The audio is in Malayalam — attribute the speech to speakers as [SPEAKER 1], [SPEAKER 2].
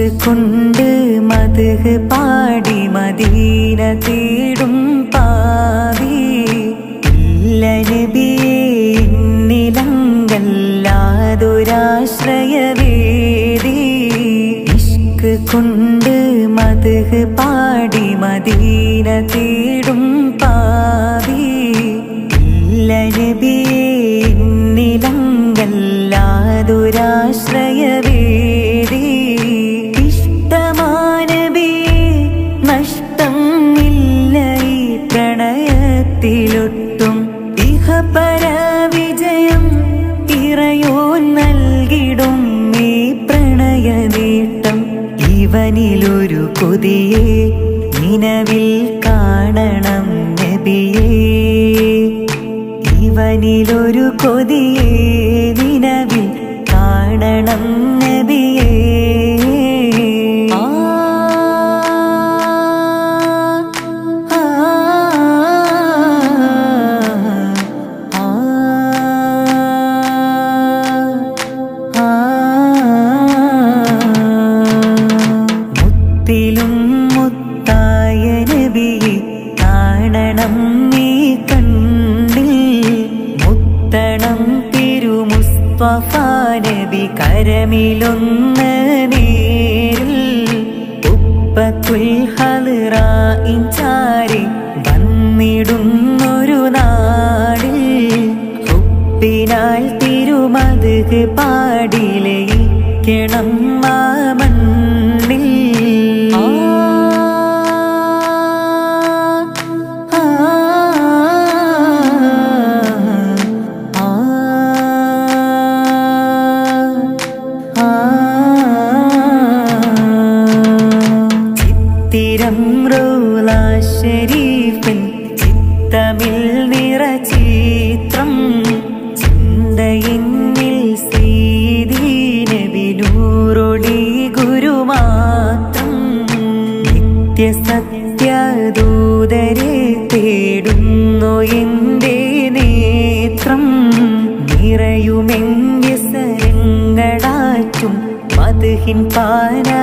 [SPEAKER 1] ഇഷ്ക് കൊണ്ട് മദ്ഹ് പാടി മദീന തേടും പാവി ഇല്ല നബിയേ എന്നിലങ്കല്ലാതൊരാശ്രയവേദി ഇഷ്ക് കൊണ്ട് മദ്ഹ് പാടി മദീന തേടും പാവി ഇല്ല നബിയേ എന്നിലങ്കല്ലാതൊരാശ്രയവേദി ഇഷ്ടമാനബിയേ നഷ്ടം ഇല്ല ഈ പ്രണയത്തിലൊട്ടും ഇഹപര വിജയം ഇറയോൻ നൽകിടും ഈ പ്രണയനീട്ടം ഇവനിലൊരു കൊതിയെ നിലവിൽ കാണണം നബിയേ ഇവനിലൊരു കൊതിയെ നിലവിൽ കാണണം നബിയേ മുത്തിലും മുത്തായ നബിയെ കാണണം നീ കണ്ണിൽ മുത്തണം തിരുമുസ്തഫ നബി കരമിലൊന്ന് നേരിൽ ഉപ്പത്തുൽ ഹദ്റാഇൻ ചാരി വന്നിടുന്നൊരു നാടിൽ ഹുബ്ബിനാൽ തിരുമദ്ഹ് പാടി ലയിക്കണം ആ മണ്ണിൽ ചിത്തിരം റൗള ശരീഫിൻ ചിത്തമിൽ നിറചിത്രം ചിന്തയിന്നിൽ സീദി നബി നൂറൊളി ഗുരുമാത്രം നിത്യസത്യദൂതരെ തേടുന്നു എന്റെ നേത്രം നിറയുമെങ്കിസരങ്ങളാറ്റും മദ്ഹിൻ പാനപാത്രം